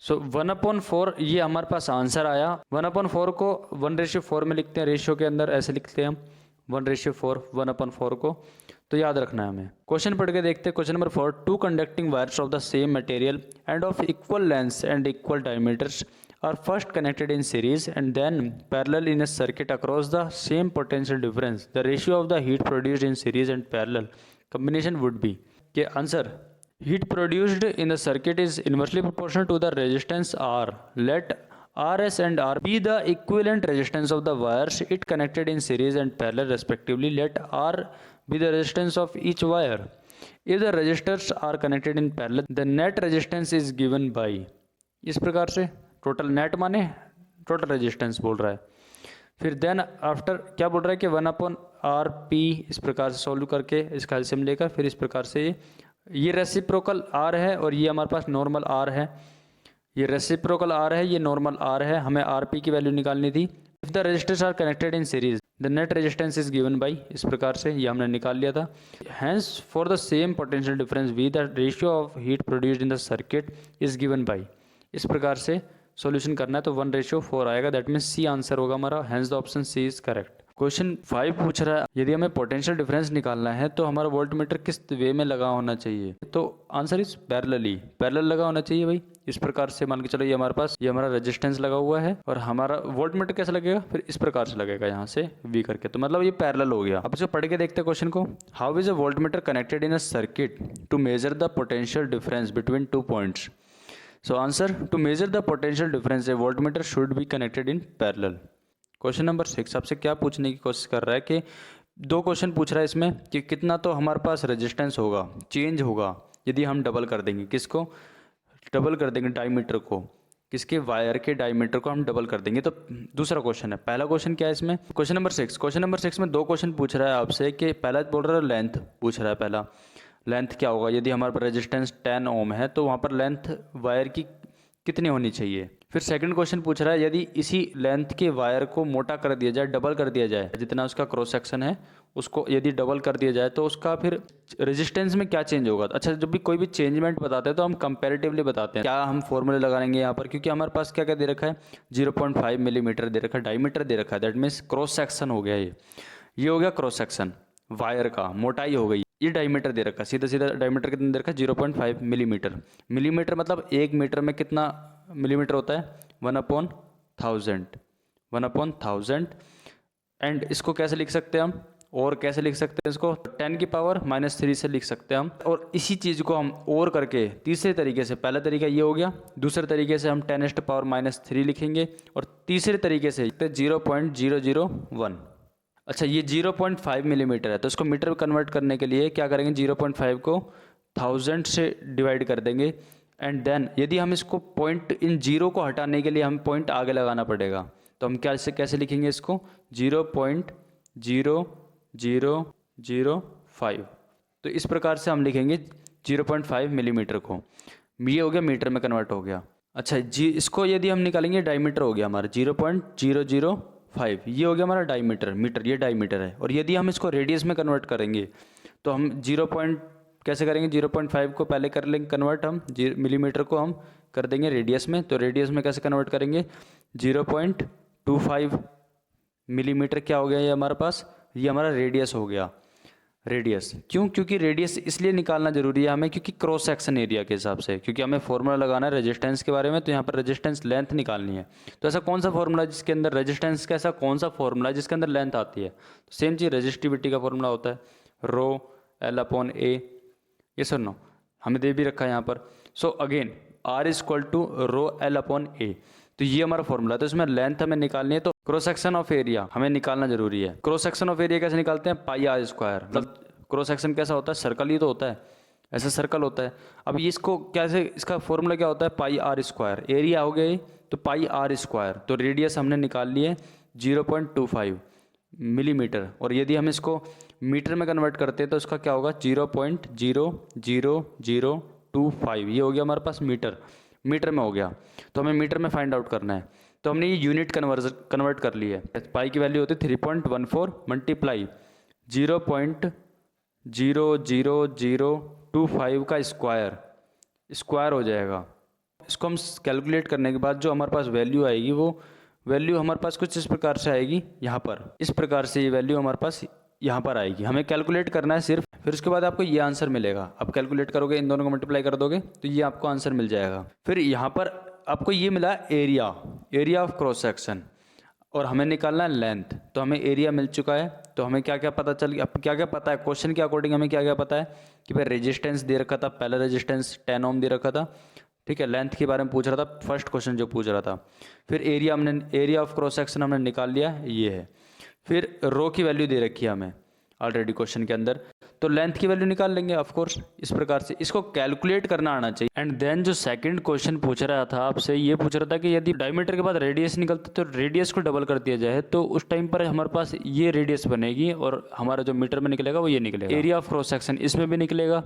सो 1/4 ये हमारे पास आंसर आया। 1/4 को 1/4 में लिखते हैं, रेशियो के अंदर ऐसे लिखते हैं हम 1/4 1/4 को, तो याद रखना है हमें। क्वेश्चन पढ़ के देखते हैं। Question number 4, two conducting wires of the same material and of equal length and equal diameters are first connected in series and then parallel in a circuit across the same potential difference. The ratio of the heat produced in series and parallel combination would be के answer, heat produced in the circuit is inversely proportional to the resistance R. Let Rs and R be the equivalent resistance of the wires it connected in series and parallel respectively. Let R be the resistance of each wire. If the resistors are connected in parallel, the net resistance is given by, इस प्रकार से total net माने total resistance बोल रहा है। फिर then after क्या बोल रहा है कि 1/RP, इस प्रकार से सॉल्व करके इसका एलसीएम लेकर फिर इस प्रकार से ये रेसिप्रोकल R है और ये हमारे पास नॉर्मल R है। ये रेसिप्रोकल R है, ये नॉर्मल R है, हमें RP की वैल्यू निकालनी थी। If the resistors are connected in series the net resistance is given by, इस प्रकार से ये हमने निकाल लिया था। Hence for the same potential difference we the ratio of heat produced in the circuit is given by, इस प्रकार से सॉल्यूशन करना है। तो 1/4 आएगा, दैट मीन्स सी आंसर होगा हमारा। Hence the option C is correct. Question 5 पूछ रहा है यदि हमें पोटेंशियल डिफरेंस निकालना है तो हमारा वोल्टमीटर किस वे में लगा होना चाहिए, तो आंसर इज पैरेलली, पैरेलल लगा होना चाहिए भाई। इस प्रकार से मान के चलो ये हमारे पास ये हमारा रेजिस्टेंस लगा हुआ है और हमारा वोल्टमीटर कैसा लगेगा, फिर इस प्रकार से लगेगा यहाँ से वी करके, तो मतलब ये पैरेलल हो गया। अब इसको पढ़ के देखते हैं क्वेश्चन को। How is a voltmeter connected in a circuit to measure the potential difference between two points. So answer, to measure the potential difference a voltmeter should be connected in parallel. Question number 6 आपसे क्या पूछने की कोशिश कर रहा है कि दो क्वेश्चन पूछ रहा है इसमें कि कितना तो हमारे पास रेजिस्टेंस होगा, चेंज होगा यदि हम डबल कर देंगे, किसको डबल कर देंगे, डायमीटर को, किसके वायर के डायमीटर को हम डबल कर देंगे। तो दूसरा क्वेश्चन है, पहला क्वेश्चन क्या है इसमें, क्वेश्चन नंबर 6 में दो क्वेश्चन पूछ रहा है आपसे कि पहला बोल रहा है लेंथ पूछ रहा है, पहला लेंथ क्या होगा यदि हमारे पास रेजिस्टेंस 10 ओम है तो वहाँ पर लेंथ वायर की कितनी होनी चाहिए। फिर सेकंड क्वेश्चन पूछ रहा है यदि इसी लेंथ के वायर को मोटा कर दिया जाए, डबल कर दिया जाए, जितना उसका क्रॉस सेक्शन है उसको यदि डबल कर दिया जाए तो उसका फिर रेजिस्टेंस में क्या चेंज होगा। अच्छा, जब भी कोई भी चेंजमेंट बताते हैं तो हम कंपैरेटिवली बताते हैं, क्या हम फॉर्मूले लगाएंगे यहाँ पर, क्योंकि हमारे पास क्या क्या दे रखा है 0.5 मिलीमीटर दे रखा है, डायमीटर दे रखा है, दैट मीन्स क्रॉस सेक्शन हो गया ये हो गया क्रॉस सेक्शन वायर का, मोटाई हो गई। ये डायमीटर दे रखा है, सीधा सीधा डायमीटर कितना दे रखा है 0.5 मिलीमीटर। मिलीमीटर मतलब 1 मीटर में कितना मिलीमीटर होता है 1/1000, 1/1000। एंड इसको कैसे लिख सकते हैं हम, और कैसे लिख सकते हैं इसको 10 की पावर -3 से लिख सकते हैं हम। और इसी चीज़ को हम और करके तीसरे तरीके से, पहला तरीका ये हो गया, दूसरे तरीके से हम 10⁻³ लिखेंगे और तीसरे तरीके से 0.001। अच्छा, ये 0.5 मिलीमीटर है तो इसको मीटर में कन्वर्ट करने के लिए क्या करेंगे, 0.5 को 1000 से डिवाइड कर देंगे। एंड देन यदि हम इसको पॉइंट, इन जीरो को हटाने के लिए हम पॉइंट आगे लगाना पड़ेगा, तो हम कैसे लिखेंगे इसको 0.0005। तो इस प्रकार से हम लिखेंगे 0.5 मिलीमीटर को, ये हो गया मीटर में कन्वर्ट हो गया। अच्छा जी, इसको यदि हम निकालेंगे डायमीटर हो गया हमारा 0.005, ये हो गया हमारा डायमीटर, मीटर ये डायमीटर है। और यदि हम इसको रेडियस में कन्वर्ट करेंगे तो हम कैसे करेंगे, 0.5 को पहले कर लेंगे कन्वर्ट हम, मिलीमीटर को हम कर देंगे रेडियस में, तो रेडियस में कैसे कन्वर्ट करेंगे 0.25 मिलीमीटर क्या हो गया ये हमारे पास, ये हमारा रेडियस हो गया। रेडियस क्यों, क्योंकि रेडियस इसलिए निकालना जरूरी है हमें क्योंकि क्रॉस सेक्शन एरिया के हिसाब से, क्योंकि हमें फॉर्मूला लगाना है रेजिस्टेंस के बारे में, तो यहाँ पर रेजिस्टेंस लेंथ निकालनी है। तो ऐसा कौन सा फॉर्मूला जिसके अंदर रेजिस्टेंस का, ऐसा कौन सा फॉर्मूला जिसके अंदर लेंथ आती है, तो सेम चीज़ रेजिस्टिविटी का फॉर्मूला होता है ρL/A, ये सर नो हमें दे भी रखा है यहाँ पर। सो अगेन R = ρL/A, तो ये हमारा फॉर्मूला है। तो इसमें लेंथ हमें निकालनी है तो क्रॉस सेक्शन ऑफ एरिया हमें निकालना जरूरी है। क्रॉस सेक्शन ऑफ एरिया कैसे निकालते हैं, πr², मतलब क्रॉस सेक्शन कैसा होता है, सर्कल ही तो होता है, ऐसा सर्कल होता है। अब ये इसको कैसे, इसका फॉर्मूला क्या होता है πr², एरिया हो गया ये तो πr², तो रेडियस हमने निकाल ली है 0.25 मिलीमीटर। और यदि हम इसको मीटर में कन्वर्ट करते हैं तो इसका क्या होगा 0.00025, ये हो गया हमारे पास मीटर में हो गया। तो हमें मीटर में फाइंड आउट करना है, तो हमने ये यूनिट कन्वर्ट कर ली है। पाई की वैल्यू होती है 3.14 मल्टीप्लाई 0.00025 का स्क्वायर हो जाएगा। इसको हम कैलकुलेट करने के बाद जो हमारे पास वैल्यू आएगी वो वैल्यू हमारे पास कुछ इस प्रकार से आएगी, यहाँ पर इस प्रकार से ये वैल्यू हमारे पास यहाँ पर आएगी। हमें कैलकुलेट करना है सिर्फ, फिर उसके बाद आपको ये आंसर मिलेगा। आप कैलकुलेट करोगे, इन दोनों को मल्टीप्लाई कर दोगे तो ये आपको आंसर मिल जाएगा। फिर यहाँ पर आपको ये मिला एरिया ऑफ क्रॉस सेक्शन, और हमें निकालना है लेंथ। तो हमें एरिया मिल चुका है, तो हमें क्या क्या पता चल गया, अब क्या क्या पता है क्वेश्चन के अकॉर्डिंग हमें क्या क्या पता है कि भाई रेजिस्टेंस दे रखा था, पहला रेजिस्टेंस 10 ओम दे रखा था, ठीक है। लेंथ के बारे में पूछ रहा था फर्स्ट क्वेश्चन जो पूछ रहा था। फिर एरिया ऑफ क्रॉस सेक्शन हमने निकाल लिया, ये है। फिर रो की वैल्यू दे रखी है हमें ऑलरेडी क्वेश्चन के अंदर, तो लेंथ की वैल्यू निकाल लेंगे ऑफ कोर्स इस प्रकार से। इसको कैलकुलेट करना आना चाहिए। एंड देन जो सेकंड क्वेश्चन पूछ रहा था आपसे, ये पूछ रहा था कि यदि डायमीटर के बाद रेडियस निकलता तो रेडियस को डबल कर दिया जाए तो उस टाइम पर हमारे पास ये रेडियस बनेगी और हमारा जो मीटर में निकलेगा वो ये निकलेगा। एरिया ऑफ क्रॉस सेक्शन इसमें भी निकलेगा,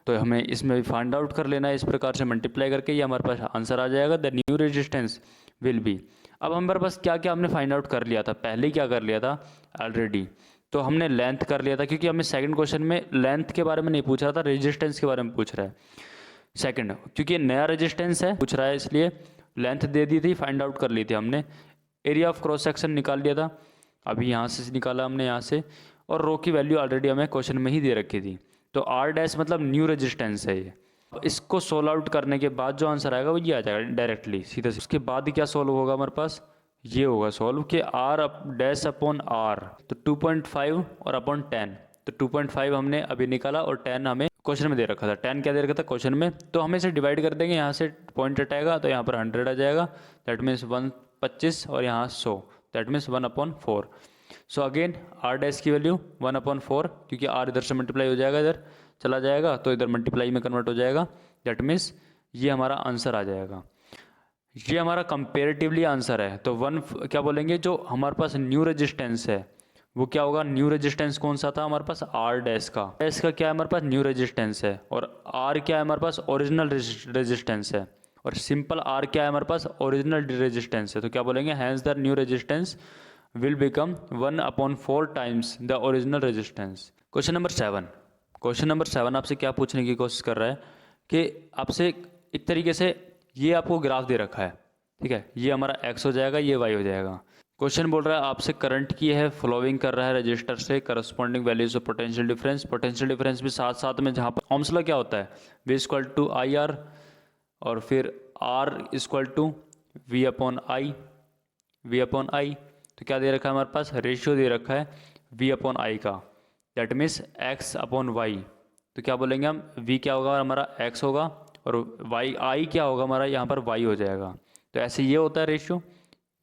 तो हमें इसमें भी फाइंड आउट कर लेना है। इस प्रकार से मल्टीप्लाई करके ये हमारे पास आंसर आ जाएगा, the new resistance will be. अब हमारे पास क्या क्या हमने फाइंड आउट कर लिया था, पहले क्या कर लिया था ऑलरेडी, तो हमने लेंथ कर लिया था, क्योंकि हमें सेकंड क्वेश्चन में लेंथ के बारे में नहीं पूछ रहा था, रेजिस्टेंस के बारे में पूछ रहा है सेकंड, क्योंकि नया रेजिस्टेंस है पूछ रहा है, इसलिए लेंथ दे दी थी, फाइंड आउट कर ली थी हमने। एरिया ऑफ क्रॉस सेक्शन निकाल लिया था, अभी यहाँ से निकाला हमने यहाँ से, और रो की वैल्यू ऑलरेडी हमें क्वेश्चन में ही दे रखी थी। तो आर डैश मतलब न्यू रेजिस्टेंस है ये। इसको सोल्व आउट करने के बाद जो आंसर आएगा वो ये आ जाएगा डायरेक्टली सीधा। उसके बाद क्या सोल्व होगा हमारे पास, ये होगा सॉल्व कि आर डैश अपॉन आर, तो 2.5 और अपॉन 10, तो 2.5 हमने अभी निकाला और 10 हमें क्वेश्चन में दे रखा था। 10 क्या दे रखा था क्वेश्चन में, तो हमें इसे डिवाइड कर देंगे, यहाँ से पॉइंट हटाएगा तो यहाँ पर 100 आ जाएगा, दैट मीन्स 125 और यहाँ 100, that means 1/4। So again R dash की वैल्यू 1/4, क्योंकि आर इधर से मल्टीप्लाई हो जाएगा, इधर चला जाएगा तो इधर मल्टीप्लाई में कन्वर्ट हो जाएगा, दैट मीन्स ये हमारा आंसर आ जाएगा। ये हमारा कंपेरेटिवली आंसर है। तो क्या बोलेंगे, जो हमारे पास न्यू रेजिस्टेंस है वो क्या होगा, न्यू रेजिस्टेंस कौन सा था हमारे पास, आर डैश का। डैश का क्या है हमारे पास, न्यू रेजिस्टेंस है, और आर क्या है हमारे पास, ओरिजिनल रेजिस्टेंस है, और सिंपल आर क्या है हमारे पास, ओरिजिनल रेजिस्टेंस है। तो क्या बोलेंगे, hence the new resistance will become 1/4 times the original resistance. Question number 7 आपसे क्या पूछने की कोशिश कर रहा है कि आपसे एक तरीके से ये आपको ग्राफ दे रखा है, ठीक है, ये हमारा x हो जाएगा, ये y हो जाएगा। क्वेश्चन बोल रहा है आपसे करंट की है फ्लोइंग कर रहा है रजिस्टर से, corresponding values of potential difference भी साथ साथ में, जहाँ पर ओम्स लॉ क्या होता है, V = IR, और फिर R = V/I। तो क्या दे रखा है हमारे पास, रेशियो दे रखा है V/I का, दैट मीन्स x/y। तो क्या बोलेंगे हम, V क्या होगा हमारा, x होगा, और I क्या होगा हमारा, यहाँ पर y हो जाएगा। तो ऐसे ये होता है रेशियो,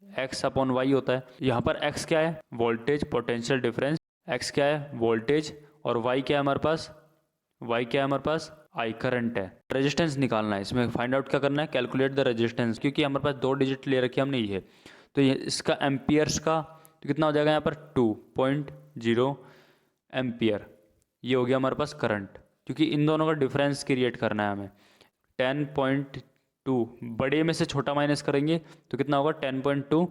x/y होता है। यहाँ पर x क्या है, वोल्टेज पोटेंशियल डिफरेंस, x क्या है वोल्टेज, और y क्या है हमारे पास, I करंट है। रेजिस्टेंस निकालना है, इसमें फाइंड आउट क्या करना है, कैलकुलेट द रेजिस्टेंस, क्योंकि हमारे पास 2 डिजिट ले रखी है हमने ये, तो ये इसका एम्पियर्स का तो कितना हो जाएगा यहाँ पर 2.0 एम्पियर, ये हो गया हमारे पास करंट, क्योंकि इन दोनों का डिफरेंस क्रिएट करना है हमें। 10.2 बड़े में से छोटा माइनस करेंगे तो कितना होगा, 10.2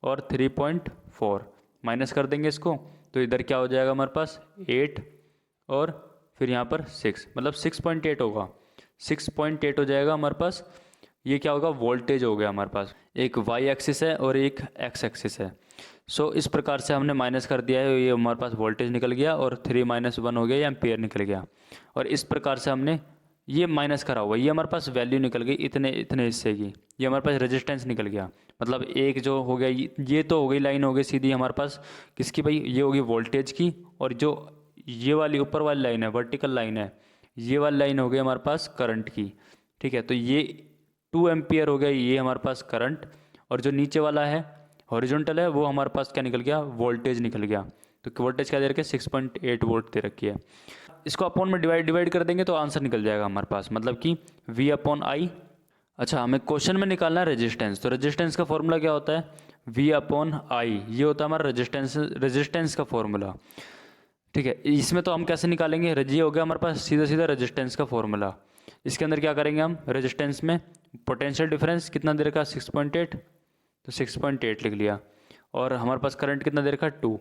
और 3.4 माइनस कर देंगे इसको, तो इधर क्या हो जाएगा हमारे पास 8 और फिर यहाँ पर 6, मतलब 6.8 होगा, 6.8 हो जाएगा हमारे पास। ये क्या होगा, वोल्टेज हो गया हमारे पास, एक y एक्सिस है और एक x एक्सिस है। सो इस प्रकार से हमने माइनस कर दिया है, ये हमारे पास वोल्टेज निकल गया, और 3 - 1 हो गया, ये एम्पियर निकल गया। और इस प्रकार से हमने ये माइनस करा हुआ, ये हमारे पास वैल्यू निकल गई इतने हिस्से की, ये हमारे पास रेजिस्टेंस निकल गया। मतलब एक जो हो गया, ये तो हो गई लाइन हो गई सीधी हमारे पास किसकी भाई, ये होगी वोल्टेज की, और जो ये वाली ऊपर वाली लाइन है, वर्टिकल लाइन है, ये वाली लाइन हो गई हमारे पास करंट की, ठीक है। तो ये 2 एम्पियर हो गया, ये हमारे पास करंट, और जो नीचे वाला है हॉरिजॉन्टल है वो हमारे पास क्या निकल गया, वोल्टेज निकल गया। तो वोल्टेज क्या दे रखी है, 6.8 वोल्ट दे रखी है। इसको अपॉन में डिवाइड कर देंगे तो आंसर निकल जाएगा हमारे पास, मतलब कि V/I। अच्छा, हमें क्वेश्चन में निकालना है रेजिस्टेंस, तो रेजिस्टेंस का फॉर्मूला क्या होता है, V/I, ये होता है हमारा रेजिस्टेंस का फॉर्मूला, ठीक है। इसमें तो हम कैसे निकालेंगे, ये हो गया हमारे पास सीधा रेजिस्टेंस का फॉर्मूला। इसके अंदर क्या करेंगे हम, रेजिस्टेंस में पोटेंशियल डिफरेंस कितना दे रखा, 6.8, तो 6.8 लिख लिया, और हमारे पास करंट कितना दे रखा, 2,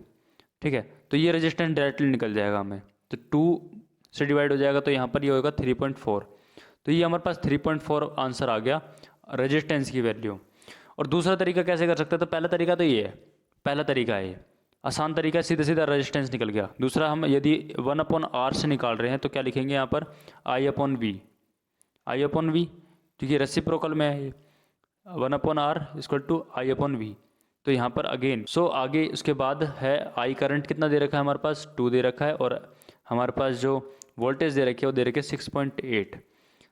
ठीक है। तो ये रेजिस्टेंस डायरेक्टली निकल जाएगा हमें, तो 2 से डिवाइड हो जाएगा, तो यहाँ पर ये होगा 3.4, तो ये हमारे पास 3.4 आंसर आ गया। रेजिस्टेंस की वैल्यू। और दूसरा तरीका कैसे कर सकते हैं, तो पहला तरीका तो ये है, पहला तरीका है ये आसान तरीका, सीधा सीधा रेजिस्टेंस निकल गया। दूसरा हम यदि 1/r से निकाल रहे हैं तो क्या लिखेंगे यहाँ पर I/V, I/V, क्योंकि रेसिप्रोकल में है 1/r = I/V। तो यहाँ पर अगेन आगे उसके बाद है I करंट कितना दे रखा है हमारे पास 2 दे रखा है, और हमारे पास जो वोल्टेज दे रखी है वो दे रखी है 6.8।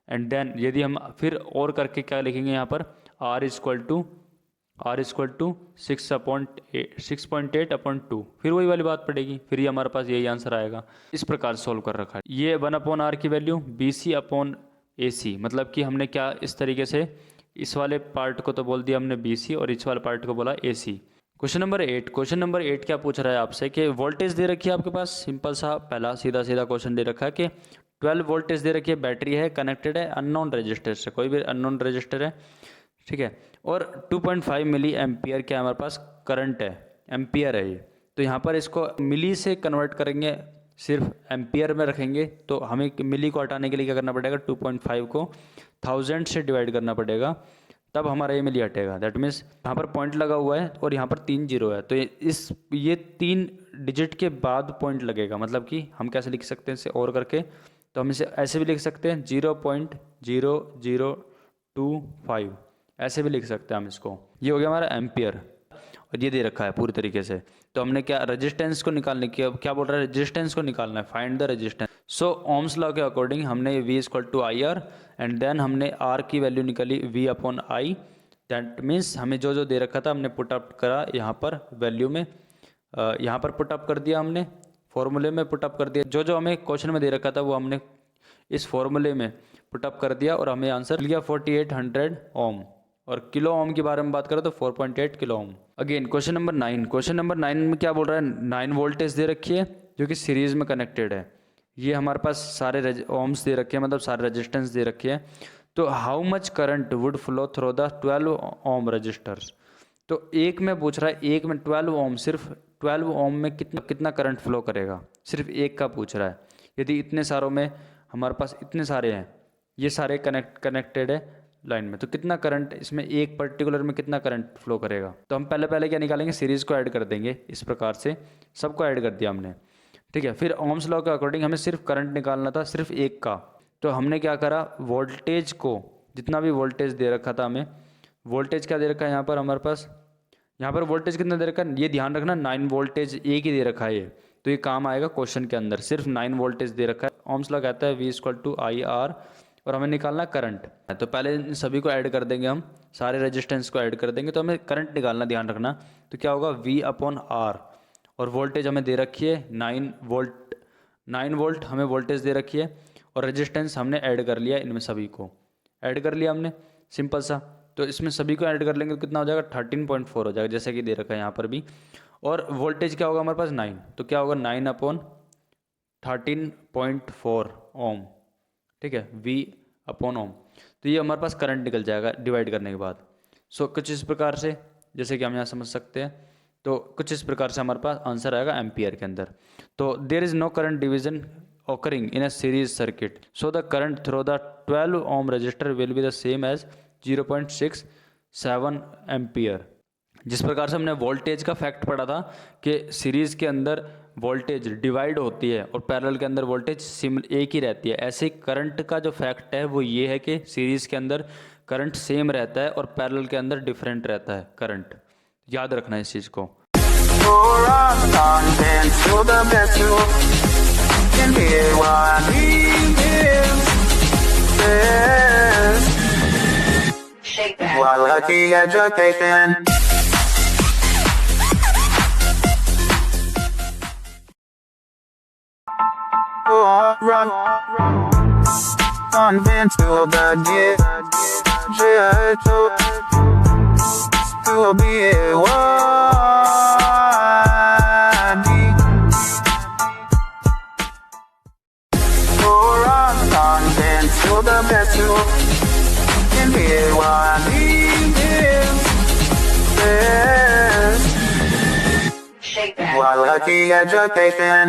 एंड देन यदि हम फिर और करके क्या लिखेंगे यहाँ पर R = 6.8/2, फिर वही वाली बात पड़ेगी, फिर ये हमारे पास यही आंसर आएगा। इस प्रकार सॉल्व कर रखा है। ये 1/r की वैल्यू BC/AC, मतलब कि हमने क्या इस तरीके से इस वाले पार्ट को तो बोल दिया हमने BC और इस वाले पार्ट को बोला AC। क्वेश्चन नंबर 8 क्या पूछ रहा है आपसे कि वोल्टेज दे रखी है आपके पास, सिंपल सा पहला सीधा सीधा क्वेश्चन दे रखा है कि 12 वोल्टेज दे रखी है, बैटरी है, कनेक्टेड है अननोन रजिस्टर से, कोई भी अननोन रजिस्टर है, ठीक है, और 2.5 मिली एम्पियर क्या हमारे पास करंट है, एम्पियर है ये। तो यहाँ पर इसको मिली से कन्वर्ट करेंगे, सिर्फ एम्पियर में रखेंगे, तो हमें मिली को हटाने के लिए क्या करना पड़ेगा, 2.5 को 1000 से डिवाइड करना पड़ेगा, तब हमारा ये मिली हटेगा। दैट मीन्स यहाँ पर पॉइंट लगा हुआ है और यहाँ पर 3 जीरो है, तो ये 3 डिजिट के बाद पॉइंट लगेगा, मतलब कि हम कैसे लिख सकते हैं इसे और करके, तो हम इसे ऐसे भी लिख सकते हैं 0.0025, ऐसे भी लिख सकते हैं हम इसको। ये हो गया हमारा एम्पियर और ये दे रखा है पूरी तरीके से। तो हमने क्या रेजिस्टेंस को निकालने की, अब क्या बोल रहा है, रेजिस्टेंस को निकालना है, find the resistance. So Ohm's law के अकॉर्डिंग हमने V = IR एंड देन हमने R की वैल्यू निकाली V/I। दैट मीन्स हमें जो जो दे रखा था हमने पुट अप करा यहाँ पर वैल्यू में, यहाँ पर पुट अप कर दिया हमने, फॉर्मूले में पुट अप कर दिया, जो जो हमें क्वेश्चन में दे रखा था वो हमने इस फॉर्मूले में पुट अप कर दिया और हमें आंसर लिया 4800 ओम। और किलो ओम के बारे में बात करें तो 4.8 kilo ohm. Again question number 9 में क्या बोल रहा है, 9 वोल्टेज दे रखी है जो कि सीरीज में कनेक्टेड है। ये हमारे पास सारे ओम्स दे रखे हैं, मतलब सारे रेजिस्टेंस दे रखे हैं। तो how much current would flow through the 12 ohm resistors. तो एक में पूछ रहा है, एक में 12 ओम, सिर्फ 12 ओम में कितना करंट फ्लो करेगा, सिर्फ एक का पूछ रहा है। यदि इतने सारों में हमारे पास इतने सारे हैं, ये सारे कनेक्टेड है लाइन में, तो कितना करंट इसमें एक पर्टिकुलर में कितना करंट फ्लो करेगा। तो हम पहले क्या निकालेंगे, सीरीज को ऐड कर देंगे, इस प्रकार से सबको ऐड कर दिया हमने, ठीक है। फिर ओम्स लॉ के अकॉर्डिंग हमें सिर्फ करंट निकालना था, सिर्फ एक का। तो हमने क्या करा, वोल्टेज को, जितना भी वोल्टेज दे रखा था हमें, वोल्टेज क्या दे रखा है यहाँ पर हमारे पास, यहाँ पर वोल्टेज कितना दे रखा है, ये ध्यान रखना 9 वोल्टेज एक ही दे रखा है ये, तो ये काम आएगा क्वेश्चन के अंदर। सिर्फ 9 वोल्टेज दे रखा है। ओम्स लॉ कहता है V = IR और हमें निकालना करंट। तो पहले इन सभी को ऐड कर देंगे, हम सारे रेजिस्टेंस को ऐड कर देंगे, तो हमें करंट निकालना, ध्यान रखना। तो क्या होगा V/R, और वोल्टेज हमें दे रखी है 9 वोल्ट हमें वोल्टेज दे रखी है, और रेजिस्टेंस हमने ऐड कर लिया, इनमें सभी को ऐड कर लिया हमने, सिंपल सा। तो इसमें सभी को ऐड कर लेंगे तो कितना हो जाएगा, 13.4 हो जाएगा, जैसे कि दे रखा है यहाँ पर भी। और वोल्टेज क्या होगा हमारे पास 9, तो क्या होगा 9/13.4 ओम, ठीक है, V/ओम। तो ये हमारे पास करंट निकल जाएगा डिवाइड करने के बाद। सो कुछ इस प्रकार से, जैसे कि हम यहाँ समझ सकते हैं, तो कुछ इस प्रकार से हमारे पास आंसर आएगा एम्पियर के अंदर। तो there is no current division occurring in a series circuit, so the current through the 12 ohm resistor will be the same as 0.67 ampere. जिस प्रकार से हमने वोल्टेज का फैक्ट पढ़ा था कि सीरीज के अंदर वोल्टेज डिवाइड होती है और पैरेलल के अंदर वोल्टेज एक ही रहती है, ऐसे करंट का जो फैक्ट है वो ये है कि सीरीज के अंदर करंट सेम रहता है और पैरेलल के अंदर डिफरेंट रहता है करंट। याद रखना इस चीज़ को। Quality education.